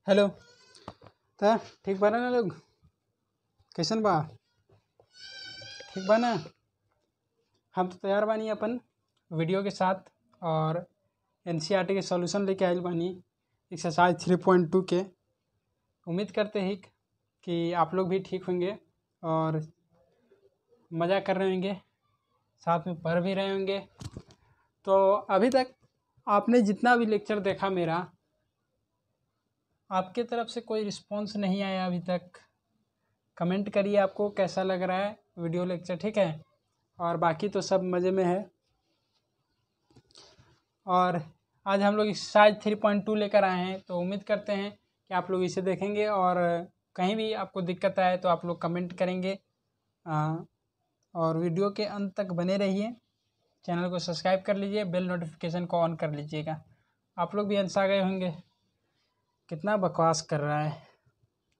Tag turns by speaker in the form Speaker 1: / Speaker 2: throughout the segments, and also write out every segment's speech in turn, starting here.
Speaker 1: Hello. तो ठीक बा ना लोग? कैसन बा? ठीक बा ना? हम तो तैयार बानी अपन वीडियो के साथ और एनसीईआरटी के सॉल्यूशन लेके आइल बानी एक्सरसाइज 3.2 के। उम्मीद करते हैं कि आप लोग भी ठीक होंगे और मज़ा कर रहे होंगे, साथ में पढ़ भी रहे होंगे। तो अभी तक आपने जितना भी लेक्चर देखा मेरा, आपके तरफ से कोई रिस्पॉन्स नहीं आया अभी तक। कमेंट करिए आपको कैसा लग रहा है वीडियो लेक्चर, ठीक है? और बाकी तो सब मज़े में है। और आज हम लोग एक्सरसाइज 3.2 लेकर आए हैं, तो उम्मीद करते हैं कि आप लोग इसे देखेंगे और कहीं भी आपको दिक्कत आए तो आप लोग कमेंट करेंगे। और वीडियो के अंत तक बने रहिए। चैनल को सब्सक्राइब कर लीजिए, बेल नोटिफिकेशन को ऑन कर लीजिएगा। आप लोग भी अनसा गए होंगे कितना बकवास कर रहा है।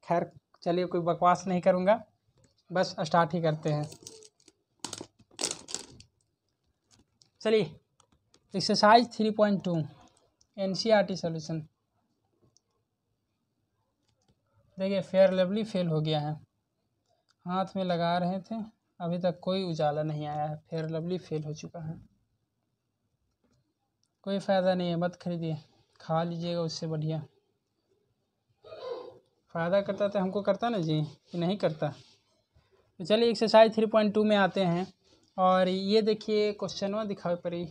Speaker 1: खैर चलिए, कोई बकवास नहीं करूँगा, बस स्टार्ट ही करते हैं। चलिए, एक्सरसाइज 3.2 एनसीईआरटी सॉल्यूशन। देखिए, फेयर लवली फेल हो गया है। हाथ में लगा रहे थे, अभी तक कोई उजाला नहीं आया है। फेयर लवली फेल हो चुका है। कोई फ़ायदा नहीं है, मत खरीदिए, खा लीजिएगा, उससे बढ़िया। फ़ायदा करता तो हमको करता ना जी, कि नहीं करता। तो चलिए एक्सरसाइज 3.2 में आते हैं। और ये देखिए क्वेश्चनवा दिखाई पड़ी।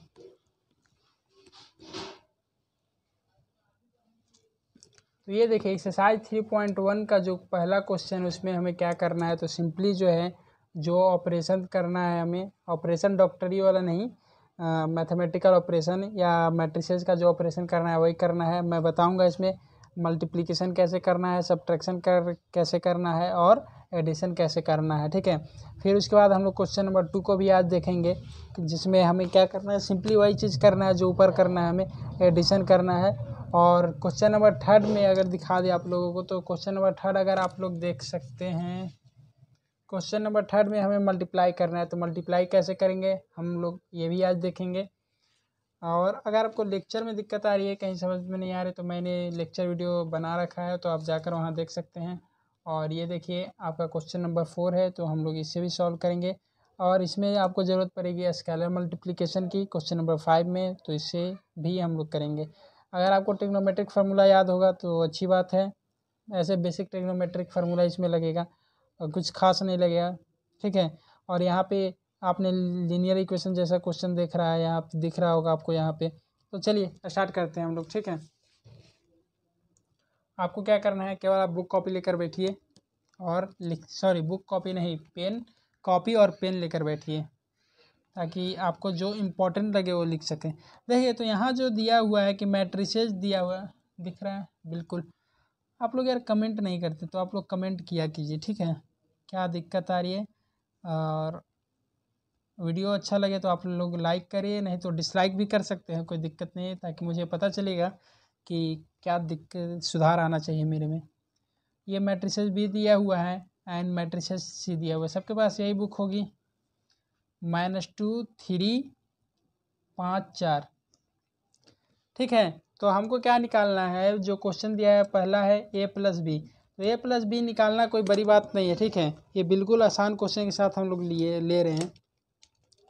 Speaker 1: तो ये देखिए एक्सरसाइज 3.1 का जो पहला क्वेश्चन, उसमें हमें क्या करना है। तो सिंपली जो है, जो ऑपरेशन करना है हमें, ऑपरेशन डॉक्टरी वाला नहीं, मैथमेटिकल ऑपरेशन या मैट्रिसेस का जो ऑपरेशन करना है वही करना है। मैं बताऊंगा इसमें मल्टीप्लिकेशन कैसे करना है, सब्ट्रैक्शन कैसे करना है और एडिशन कैसे करना है, ठीक है? फिर उसके बाद हम लोग क्वेश्चन नंबर 2 को भी आज देखेंगे, जिसमें हमें क्या करना है, सिंपली वही चीज़ करना है जो ऊपर करना है, हमें एडिशन करना है। और क्वेश्चन नंबर 3 में अगर दिखा दे आप लोगों को, तो क्वेश्चन नंबर 3 अगर आप लोग देख सकते हैं, क्वेश्चन नंबर 3 में हमें मल्टीप्लाई करना है। तो मल्टीप्लाई कैसे करेंगे हम लोग, ये भी आज देखेंगे। और अगर आपको लेक्चर में दिक्कत आ रही है, कहीं समझ में नहीं आ रही, तो मैंने लेक्चर वीडियो बना रखा है, तो आप जाकर वहाँ देख सकते हैं। और ये देखिए आपका क्वेश्चन नंबर 4 है, तो हम लोग इससे भी सॉल्व करेंगे। और इसमें आपको ज़रूरत पड़ेगी स्केलर मल्टीप्लिकेशन की क्वेश्चन नंबर 5 में, तो इससे भी हम लोग करेंगे। अगर आपको ट्रिग्नोमेट्रिक फार्मूला याद होगा तो अच्छी बात है। ऐसे बेसिक ट्रिग्नोमेट्रिक फार्मूला इसमें लगेगा और कुछ खास नहीं लगेगा, ठीक है? और यहाँ पे आपने लीनियर इक्वेशन जैसा क्वेश्चन देख रहा है, यहाँ पे दिख रहा होगा आपको यहाँ पे। तो चलिए स्टार्ट करते हैं हम लोग, ठीक है? आपको क्या करना है, केवल आप बुक कॉपी लेकर बैठिए और बुक कॉपी नहीं, पेन, कॉपी और पेन लेकर बैठिए, ताकि आपको जो इम्पोर्टेंट लगे वो लिख सकें। देखिए, तो यहाँ जो दिया हुआ है कि मैट्रिसेस दिया हुआ है, दिख रहा है बिल्कुल। आप लोग यार कमेंट नहीं करते, तो आप लोग कमेंट किया कीजिए, ठीक है? क्या दिक्कत आ रही है? और वीडियो अच्छा लगे तो आप लोग लाइक करिए, नहीं तो डिसलाइक भी कर सकते हैं, कोई दिक्कत नहीं है, ताकि मुझे पता चलेगा कि क्या दिक्कत, सुधार आना चाहिए मेरे में। ये मैट्रिसेस भी दिया हुआ है एंड मैट्रिसेस सी दिया हुआ है, सबके पास यही बुक होगी। -2 3 5 4, ठीक है? तो हमको क्या निकालना है, जो क्वेश्चन दिया है पहला है a+b। तो a+b निकालना कोई बड़ी बात नहीं है, ठीक है? ये बिल्कुल आसान क्वेश्चन के साथ हम लोग ले रहे हैं।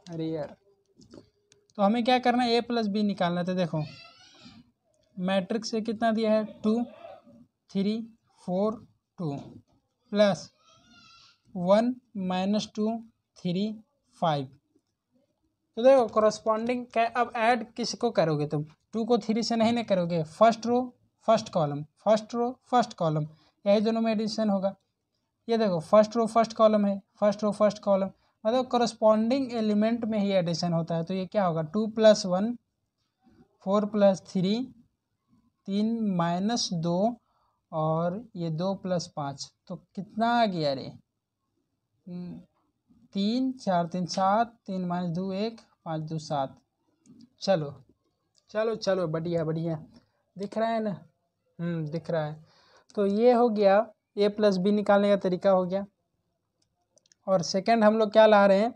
Speaker 1: अरे यार, तो हमें क्या करना है, a+b निकालना है। तो देखो मैट्रिक्स से कितना दिया है, 2 3 4 2 प्लस 1 -2 3 5। तो देखो करस्पॉन्डिंग क्या, अब ऐड किसको करोगे तुम? 2 को 3 से नहीं ना करोगे, first row first column, first row first column, यही दोनों में एडिशन होगा। ये देखो फर्स्ट रो फर्स्ट कॉलम है, फर्स्ट रो फर्स्ट कॉलम, मतलब करस्पॉन्डिंग एलिमेंट में ही एडिशन होता है। तो ये क्या होगा, 2 + 1 4 + 3 3 - 2 और ये 2 + 5, तो कितना आ गया रे? 3 4 3 7, 3 - 2 1, 5 2 7। चलो चलो चलो, बढ़िया बढ़िया, दिख रहा है ना? दिख रहा है। तो ये हो गया, a+b निकालने का तरीका हो गया। और सेकंड हम लोग क्या ला रहे हैं,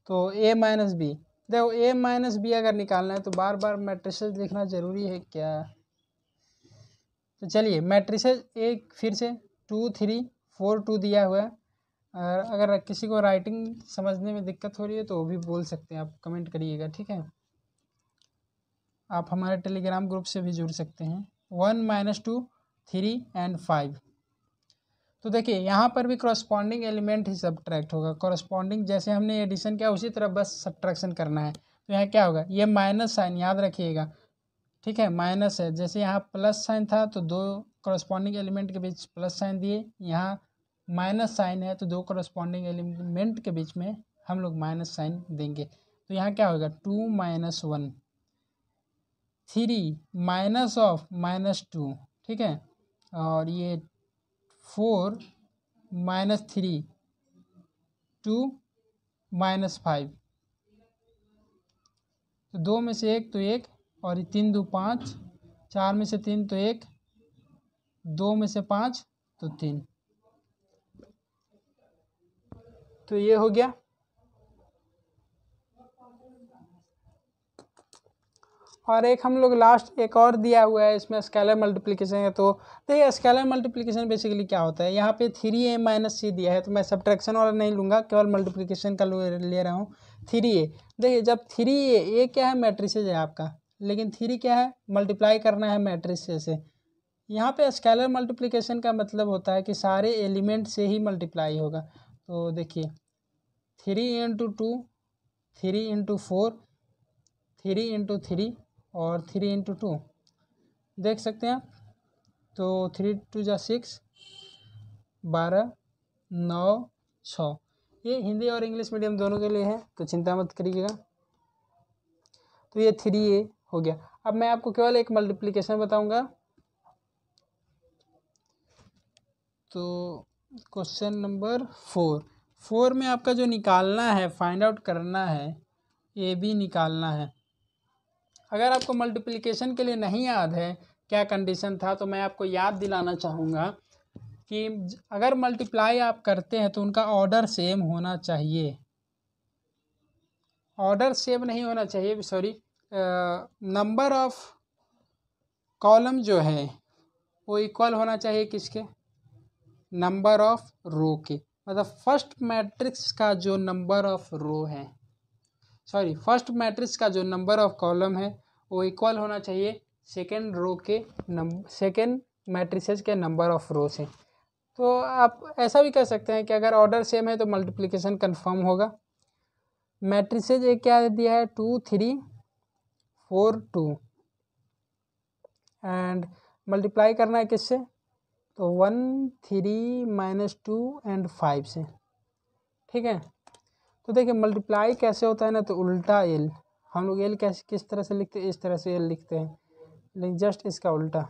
Speaker 1: तो a-b। देखो a-b अगर निकालना है तो बार बार मैट्रिसेस लिखना ज़रूरी है क्या? तो चलिए मैट्रिसेस एक फिर से 2 3 4 2 दिया हुआ है। और अगर किसी को राइटिंग समझने में दिक्कत हो रही है तो वो भी बोल सकते हैं, आप कमेंट करिएगा, ठीक है। आप हमारे टेलीग्राम ग्रुप से भी जुड़ सकते हैं। 1 - 2 3 एंड 5। तो देखिए यहाँ पर भी करस्पॉन्डिंग एलिमेंट ही सब्ट्रैक्ट होगा। करस्पॉन्डिंग जैसे हमने एडिशन किया उसी तरह बस सब्ट्रैक्शन करना है। तो यहाँ क्या होगा, ये माइनस साइन याद रखिएगा, ठीक है, माइनस है। जैसे यहाँ प्लस साइन था तो दो करस्पॉन्डिंग एलिमेंट के बीच प्लस साइन दिए, यहाँ माइनस साइन है तो दो करस्पॉन्डिंग एलिमेंट के बीच में हम लोग माइनस साइन देंगे। तो यहाँ क्या होगा, 2 - 1 3 माइनस ऑफ -2, ठीक है। और ये 4 - 3 2 - 5। तो 2 में से 1 तो 1, और ये 3 2 5, 4 में से 3 तो 1, 2 में से 5 तो 3। तो ये हो गया। और एक हम लोग लास्ट एक और दिया हुआ है, इसमें स्केलर मल्टीप्लिकेशन है। तो देखिए स्केलर मल्टीप्लिकेशन बेसिकली क्या होता है, यहाँ पे 3a - c दिया है तो मैं सब्ट्रैक्शन वाला नहीं लूँगा, केवल मल्टीप्लिकेशन का ले रहा हूँ। 3a, देखिए जब 3a, ये क्या है, मैट्रिसेज है आपका, लेकिन 3 क्या है, मल्टीप्लाई करना है मैट्रिसेज से। यहाँ पे स्केलर मल्टीप्लिकेशन का मतलब होता है कि सारे एलिमेंट से ही मल्टीप्लाई होगा। तो देखिए 3 × 2 3 × 4 3 × 3 और 3 × 2 देख सकते हैं आप। तो 3 2 जा 6, 12 9 6। ये हिंदी और इंग्लिश मीडियम दोनों के लिए है तो चिंता मत करिएगा। तो ये 3a हो गया। अब मैं आपको केवल एक मल्टीप्लिकेशन बताऊंगा। तो क्वेश्चन नंबर 4 में आपका जो निकालना है, फाइंड आउट करना है, ये भी निकालना है। अगर आपको मल्टीप्लिकेशन के लिए नहीं याद है क्या कंडीशन था, तो मैं आपको याद दिलाना चाहूँगा कि अगर मल्टीप्लाई आप करते हैं तो उनका ऑर्डर सेम होना चाहिए। ऑर्डर सेम नहीं होना चाहिए, सॉरी, नंबर ऑफ कॉलम जो है वो इक्वल होना चाहिए किसके, नंबर ऑफ रो के। मतलब फर्स्ट मैट्रिक्स का जो नंबर ऑफ रो है, सॉरी फर्स्ट मैट्रिक्स का जो नंबर ऑफ कॉलम है वो इक्वल होना चाहिए सेकेंड रो के सेकेंड मैट्रिसेस के नंबर ऑफ रो से। तो आप ऐसा भी कह सकते हैं कि अगर ऑर्डर सेम है तो मल्टीप्लिकेशन कंफर्म होगा। मैट्रिसेज एक क्या दिया है, 2 3 4 2, एंड मल्टीप्लाई करना है किससे, तो 1 3 - 2 एंड 5 से, ठीक है। तो देखिए मल्टीप्लाई कैसे होता है ना, तो उल्टा एल, हम लोग एल कैसे किस तरह से लिखते हैं, इस तरह से एल लिखते हैं, लेकिन जस्ट इसका उल्टा,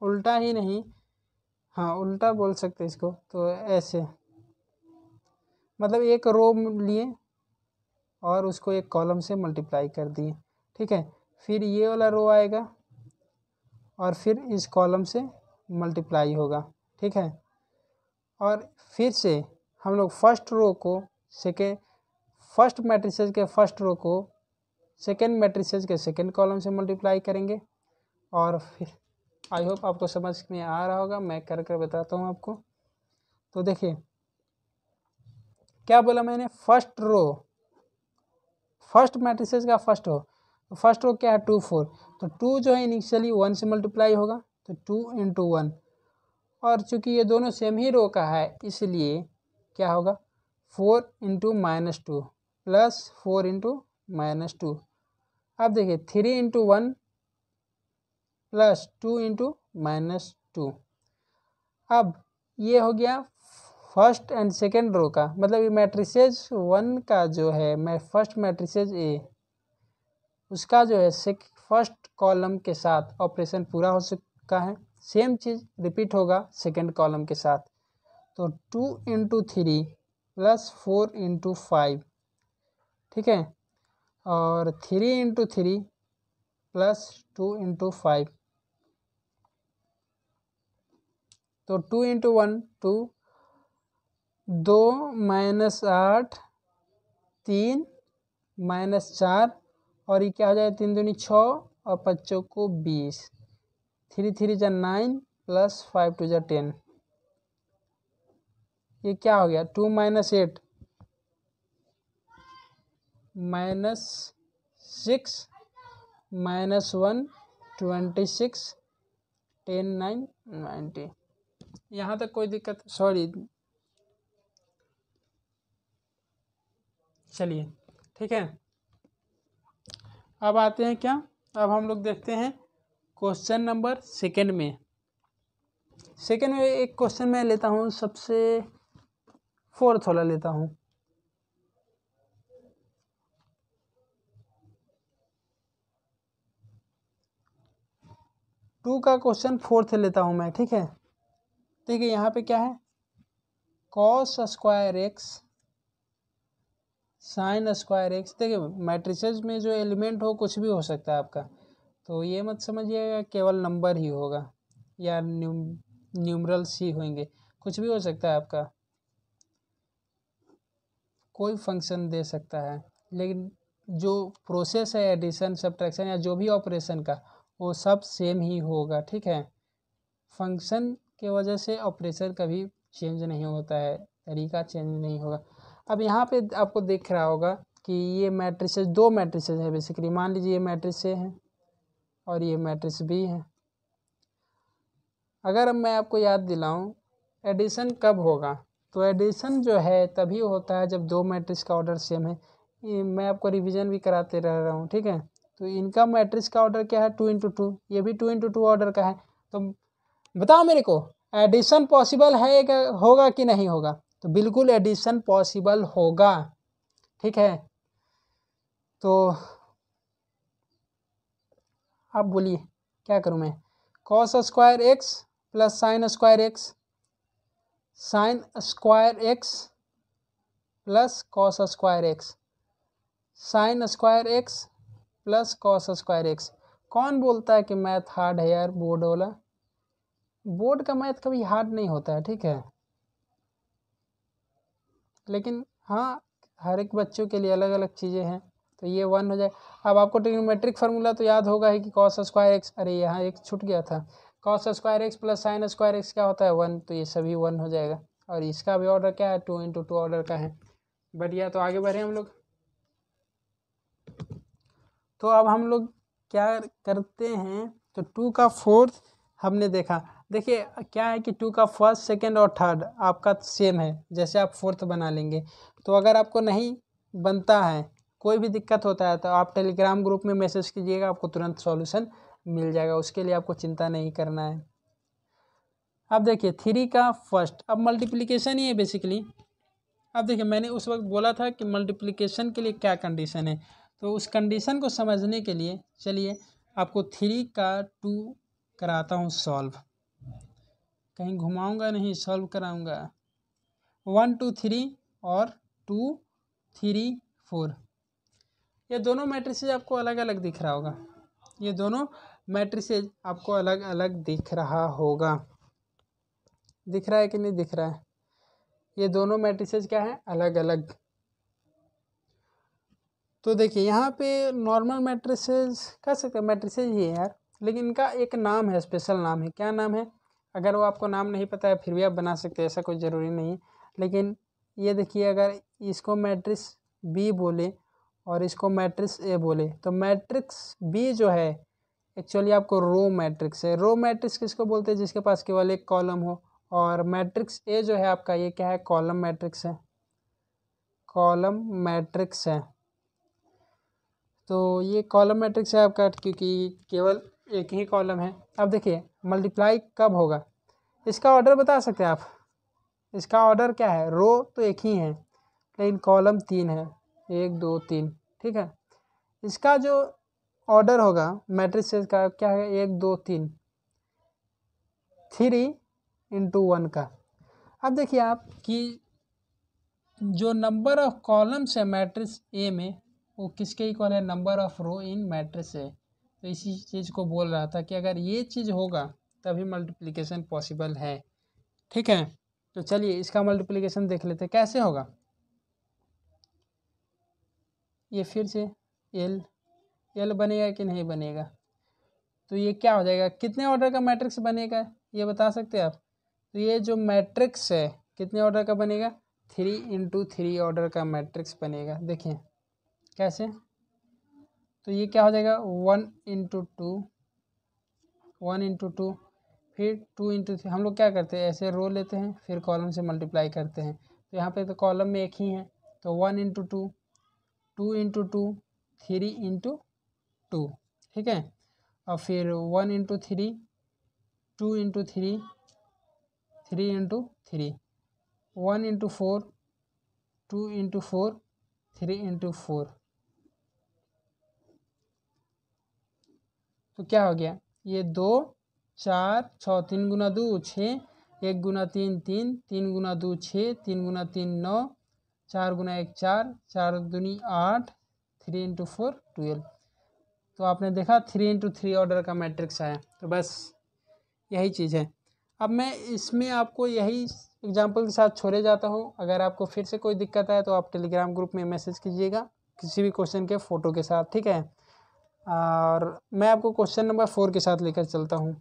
Speaker 1: उल्टा ही नहीं, हाँ उल्टा बोल सकते हैं इसको। तो ऐसे मतलब एक रो लिए और उसको एक कॉलम से मल्टीप्लाई कर दिए, ठीक है। फिर ये वाला रो आएगा और फिर इस कॉलम से मल्टीप्लाई होगा, ठीक है। और फिर से हम लोग फर्स्ट रो को फर्स्ट मैट्रिसेस के फर्स्ट रो को सेकेंड मैट्रिसेस के सेकेंड कॉलम से मल्टीप्लाई करेंगे। और फिर आई होप आपको समझ में आ रहा होगा, मैं कर कर बताता हूँ आपको। तो देखिए क्या बोला मैंने, फर्स्ट रो, फर्स्ट मैट्रिसेस का फर्स्ट रो, तो फर्स्ट रो क्या है 2 4, तो 2 जो है इनिशियली 1 से मल्टीप्लाई होगा, तो 2 × 1। और चूंकि ये दोनों सेम ही रो का है इसलिए क्या होगा, 4 × -2 प्लस 4 × -2। अब देखिए 3 × 1 प्लस 2 × -2। अब ये हो गया फर्स्ट एंड सेकेंड रो का, मतलब ये मैट्रिसेज 1 का जो है, मैं फर्स्ट मैट्रिसेज ए, उसका जो है फर्स्ट कॉलम के साथ ऑपरेशन पूरा हो चुका है। सेम चीज़ रिपीट होगा सेकेंड कॉलम के साथ। तो 2 × 3 प्लस 4 × 5, ठीक है, और 3 × 3 प्लस 2 × 5। तो 2 × 1 2, 2 - 8 3 - 4, और ये क्या हो जाएगा 3 दूनी 6 और 5 को 20। 3 3 जा 9 प्लस 5 2 जा 10, ये क्या हो गया 2 - 8 -6 -1 26 10 9 90। यहाँ तक कोई दिक्कत, सॉरी, चलिए ठीक है। अब आते हैं क्या, अब हम लोग देखते हैं क्वेश्चन नंबर सेकंड में। सेकंड में एक क्वेश्चन मैं लेता हूँ, सबसे फोर्थ वाला लेता हूँ। टू का क्वेश्चन फोर्थ लेता हूँ मैं, ठीक है। देखिए यहाँ पे क्या है, cos square x sine square x. देखिए मैट्रिसेस में जो एलिमेंट हो कुछ भी हो सकता है आपका, तो ये मत समझिएगा केवल नंबर ही होगा या न्यूमरल्स ही होंगे, कुछ भी हो सकता है आपका, कोई फंक्शन दे सकता है। लेकिन जो प्रोसेस है एडिशन सब्ट्रैक्शन या जो भी ऑपरेशन का, वो सब सेम ही होगा, ठीक है। फंक्शन के वजह से ऑपरेशन कभी चेंज नहीं होता है, तरीका चेंज नहीं होगा। अब यहाँ पे आपको दिख रहा होगा कि ये मैट्रिसेस, दो मैट्रिसेस है बेसिकली। मान लीजिए ये मैट्रिस ए है और ये मैट्रिस बी है। अगर अब मैं आपको याद दिलाऊं एडिशन कब होगा, तो एडिशन जो है तभी होता है जब दो मैट्रिक्स का ऑर्डर सेम है। मैं आपको रिवीजन भी कराते रह रहा हूँ, ठीक है। तो इनका मैट्रिक्स का ऑर्डर क्या है 2 × 2, ये भी 2 × 2 ऑर्डर का है। तो बताओ मेरे को एडिशन पॉसिबल है होगा कि नहीं होगा, तो बिल्कुल एडिशन पॉसिबल होगा, ठीक है। तो आप बोलिए क्या करूँ मैं, cos square x plus sine square x, sine square x plus cos square x, sine square x plus cos square x. कौन बोलता है कि मैथ हार्ड है यार, बोर्ड वाला? बोर्ड का मैथ कभी हार्ड नहीं होता है, ठीक है। लेकिन हाँ, हर एक बच्चों के लिए अलग अलग चीज़ें हैं। तो ये 1 हो जाए। अब आपको ट्रिग्नोमेट्रिक फार्मूला तो याद होगा ही कि कॉस स्क्वायर एक्स, अरे यहाँ एक छूट गया था, cos square x plus sine square x क्या होता है 1, तो ये सभी 1 हो जाएगा। और इसका भी ऑर्डर क्या है 2 × 2 ऑर्डर का है। बढ़िया, तो आगे बढ़े हम लोग। तो अब हम लोग क्या करते हैं, तो 2 का फोर्थ हमने देखा। देखिए क्या है कि 2 का फर्स्ट सेकंड और थर्ड आपका सेम है, जैसे आप फोर्थ बना लेंगे। तो अगर आपको नहीं बनता है, कोई भी दिक्कत होता है, तो आप टेलीग्राम ग्रुप में मैसेज कीजिएगा, आपको तुरंत सॉल्यूशन मिल जाएगा, उसके लिए आपको चिंता नहीं करना है। अब देखिए 3 का फर्स्ट, अब मल्टीप्लिकेशन ही है बेसिकली। अब देखिए मैंने उस वक्त बोला था कि मल्टीप्लिकेशन के लिए क्या कंडीशन है, तो उस कंडीशन को समझने के लिए चलिए आपको 3 का 2 कराता हूँ सॉल्व, कहीं घुमाऊंगा नहीं, सॉल्व कराऊंगा। 1 2 3 और 2 3 4, ये दोनों मैट्रिसेज आपको अलग अलग दिख रहा होगा, ये दोनों मैट्रिसेज आपको अलग अलग दिख रहा होगा। दिख रहा है कि नहीं दिख रहा है? ये दोनों मैट्रिसेज क्या है, अलग अलग। तो देखिए यहाँ पे नॉर्मल मैट्रिसेस कह सकते हैं, मैट्रिसेस ही है यार, लेकिन इनका एक नाम है, स्पेशल नाम है। क्या नाम है? अगर वो आपको नाम नहीं पता है फिर भी आप बना सकते हैं, ऐसा कोई ज़रूरी नहीं है। लेकिन ये देखिए, अगर इसको मैट्रिक्स बी बोले और इसको मैट्रिक्स ए बोले, तो मैट्रिक्स बी जो है एक्चुअली आपको रो मैट्रिक्स है। रो मैट्रिक्स किसको बोलते हैं? जिसके पास केवल एक कॉलम हो। और मैट्रिक्स ए जो है आपका, ये क्या है? कॉलम मैट्रिक्स है, कॉलम मैट्रिक्स है। तो ये कॉलम मैट्रिक्स है आपका, क्योंकि केवल एक ही कॉलम है। अब देखिए मल्टीप्लाई कब होगा, इसका ऑर्डर बता सकते हैं आप? इसका ऑर्डर क्या है? रो तो एक ही है लेकिन कॉलम 3 है, 1 2 3, ठीक है। इसका जो ऑर्डर होगा मैट्रिक्स का क्या है? 1 2 3, 3 × 1 का। अब देखिए आप कि जो नंबर ऑफ कॉलम्स है मैट्रिक्स ए में, वो किसके इक्वल है? Number of row in matrix A. तो इसी चीज़ को बोल रहा था कि अगर ये चीज़ होगा तभी मल्टीप्लिकेशन पॉसिबल है, ठीक है। तो चलिए इसका मल्टीप्लिकेशन देख लेते हैं कैसे होगा। ये फिर से एल बनेगा कि नहीं बनेगा? तो ये क्या हो जाएगा, कितने ऑर्डर का मैट्रिक्स बनेगा ये बता सकते हैं आप। तो ये जो मैट्रिक्स है कितने ऑर्डर का बनेगा, 3x3 ऑर्डर का मैट्रिक्स बनेगा। देखिए कैसे, तो ये क्या हो जाएगा 1x2, 1x2, फिर 2x3। हम लोग क्या करते हैं ऐसे रो लेते हैं फिर कॉलम से मल्टीप्लाई करते हैं। तो यहाँ पे तो कॉलम में एक ही है, तो 1x2, 2x2, 3x2, ठीक है। और फिर 1x3, 2x3, 3x3, 1x4, 2x4, 3x4। तो क्या हो गया, ये 2 4 6, 3 गुना 2 6, 1 गुना 3 3, 3 गुना 2 6, 3 गुना 3 9, 4 गुना 1 4, 4 दूनी 8, 3x4 12। तो आपने देखा 3x3 ऑर्डर का मैट्रिक्स आया। तो बस यही चीज़ है। अब मैं इसमें आपको यही एग्जाम्पल के साथ छोड़े जाता हूँ। अगर आपको फिर से कोई दिक्कत आए तो आप टेलीग्राम ग्रुप में मैसेज कीजिएगा किसी भी क्वेश्चन के फ़ोटो के साथ, ठीक है। और मैं आपको क्वेश्चन नंबर 4 के साथ लेकर चलता हूँ,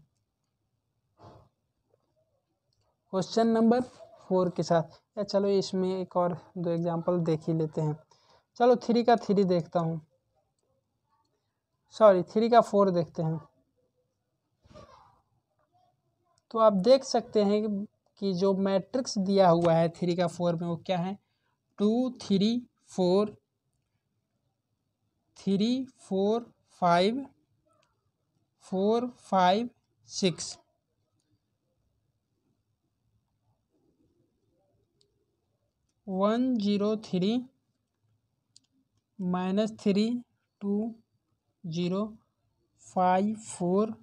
Speaker 1: क्वेश्चन नंबर 4 के साथ। या चलो इसमें एक और 2 एग्जाम्पल देख ही लेते हैं। चलो 3 का 3 देखता हूँ, सॉरी 3 का 4 देखते हैं। तो आप देख सकते हैं कि जो मैट्रिक्स दिया हुआ है 3 का 4 में वो क्या है, 2 3 4, 3 4 5, 4 5 6। 1 0 3 -3 2 0 5 4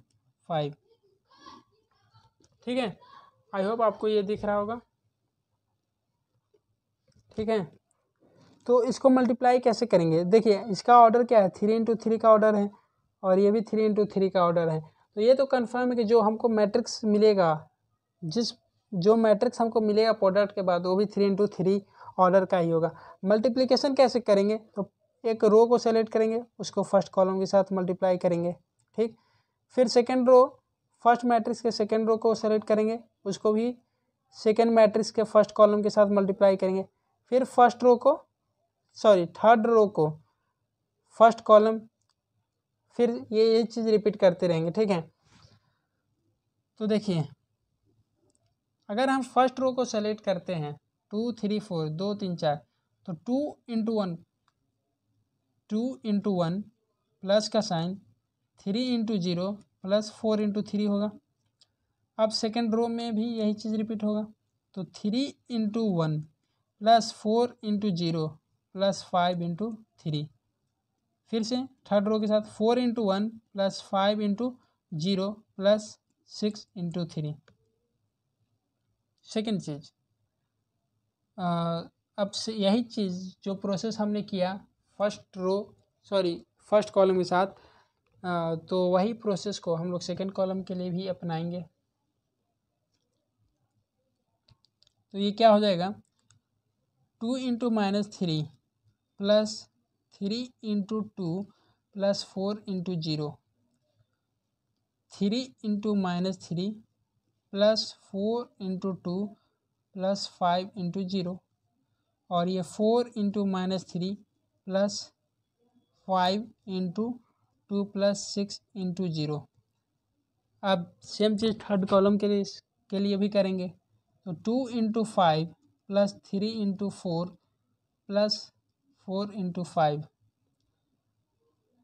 Speaker 1: 5, ठीक है। आई होप आपको ये दिख रहा होगा, ठीक है। तो इसको मल्टीप्लाई कैसे करेंगे, देखिए इसका ऑर्डर क्या है, 3x3 का ऑर्डर है और ये भी 3x3 का ऑर्डर है। तो ये तो कन्फर्म है कि जो हमको मैट्रिक्स मिलेगा, जो मैट्रिक्स हमको मिलेगा प्रोडक्ट के बाद वो भी 3x3 ऑर्डर का ही होगा। मल्टीप्लिकेशन कैसे करेंगे, तो एक रो को सेलेक्ट करेंगे, उसको फर्स्ट कॉलम के साथ मल्टीप्लाई करेंगे, ठीक। फिर सेकेंड रो, फर्स्ट मैट्रिक्स के सेकेंड रो को सेलेक्ट करेंगे, उसको भी सेकेंड मैट्रिक्स के फर्स्ट कॉलम के साथ मल्टीप्लाई करेंगे। फिर थर्ड रो को फर्स्ट कॉलम, फिर ये चीज़ रिपीट करते रहेंगे, ठीक है। तो देखिए अगर हम फर्स्ट रो को सेलेक्ट करते हैं 2 3 4 2 3 4, तो 2 into 1 प्लस का साइन, 3 into 0 प्लस 4 into 3 होगा। अब सेकेंड रो में भी यही चीज़ रिपीट होगा, तो 3 into 1 plus 4 into 0 plus 5 into 3। फिर से थर्ड रो के साथ 4 into 1 plus 5 into 0 plus 6 into 3। Second चीज़, अब से यही चीज़ जो प्रोसेस हमने किया फर्स्ट कॉलम के साथ, तो वही प्रोसेस को हम लोग सेकेंड कॉलम के लिए भी अपनाएंगे। तो ये क्या हो जाएगा, 2 into -3 plus 3 into 2 plus 4 into 0, 3 into -3 plus 4 into 2 plus 5 into 0, और ये 4 into -3 plus 5 into 2 plus 6 into 0। अब सेम चीज़ थर्ड कॉलम के लिए भी करेंगे, तो 2 into 5 plus 3 into 4 plus 4 into 5,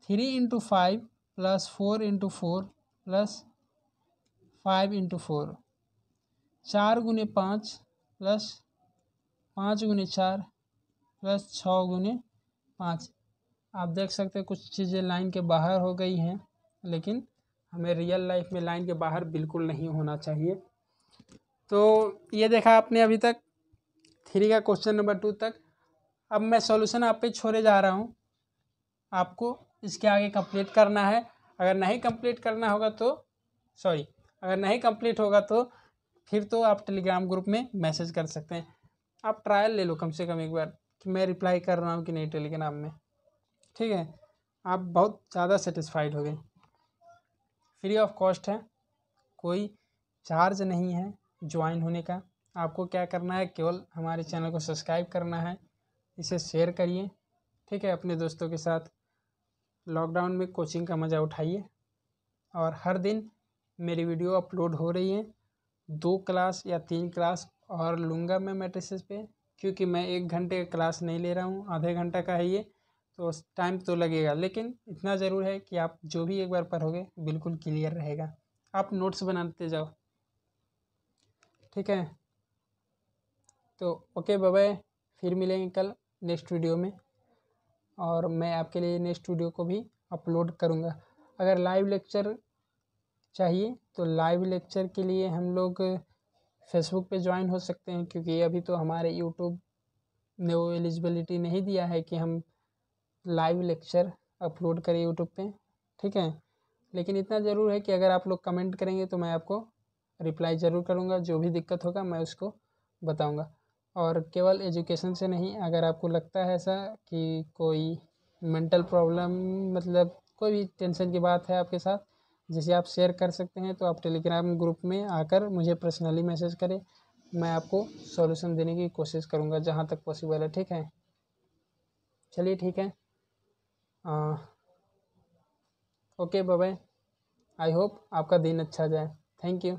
Speaker 1: 3 into 5 plus 4 into 4 plus 5 into 4, 4 गुने 5 प्लस 5 गुने 4 प्लस 6 गुने 5। आप देख सकते हैं कुछ चीज़ें लाइन के बाहर हो गई हैं, लेकिन हमें रियल लाइफ में लाइन के बाहर बिल्कुल नहीं होना चाहिए। तो ये देखा आपने अभी तक 3 का क्वेश्चन नंबर 2 तक। अब मैं सॉल्यूशन आप पे छोड़े जा रहा हूँ, आपको इसके आगे कंप्लीट करना है। अगर नहीं कंप्लीट होगा तो फिर तो आप टेलीग्राम ग्रुप में मैसेज कर सकते हैं। आप ट्रायल ले लो कम से कम एक बार कि मैं रिप्लाई कर रहा हूँ कि नहीं टेलीग्राम में, ठीक है। आप बहुत ज़्यादा सेटिस्फाइड हो गए। फ्री ऑफ कॉस्ट है, कोई चार्ज नहीं है ज्वाइन होने का। आपको क्या करना है, केवल हमारे चैनल को सब्सक्राइब करना है, इसे शेयर करिए, ठीक है, अपने दोस्तों के साथ। लॉकडाउन में कोचिंग का मज़ा उठाइए। और हर दिन मेरी वीडियो अपलोड हो रही है, 2 क्लास या 3 क्लास और लूँगा मैं मैट्रिसेस पे, क्योंकि मैं 1 घंटे का क्लास नहीं ले रहा हूँ, आधे घंटा का है ये, तो टाइम तो लगेगा, लेकिन इतना ज़रूर है कि आप जो भी एक बार पढ़ोगे बिल्कुल क्लियर रहेगा। आप नोट्स बनाते जाओ, ठीक है। तो ओके बाय बाय, फिर मिलेंगे कल नेक्स्ट वीडियो में, और मैं आपके लिए नेक्स्ट वीडियो को भी अपलोड करूँगा। अगर लाइव लेक्चर चाहिए तो लाइव लेक्चर के लिए हम लोग फेसबुक पे ज्वाइन हो सकते हैं, क्योंकि अभी तो हमारे यूट्यूब ने वो एलिजिबिलिटी नहीं दिया है कि हम लाइव लेक्चर अपलोड करें यूट्यूब पे, ठीक है। लेकिन इतना ज़रूर है कि अगर आप लोग कमेंट करेंगे तो मैं आपको रिप्लाई ज़रूर करूँगा, जो भी दिक्कत होगा मैं उसको बताऊँगा। और केवल एजुकेशन से नहीं, अगर आपको लगता है ऐसा कि कोई मेंटल प्रॉब्लम, मतलब कोई भी टेंशन की बात है आपके साथ जिसे आप शेयर कर सकते हैं, तो आप टेलीग्राम ग्रुप में आकर मुझे पर्सनली मैसेज करें, मैं आपको सॉल्यूशन देने की कोशिश करूँगा जहाँ तक पॉसिबल है, ठीक है। चलिए ठीक है, okay bye bye. I hope आपका दिन अच्छा जाए। Thank you.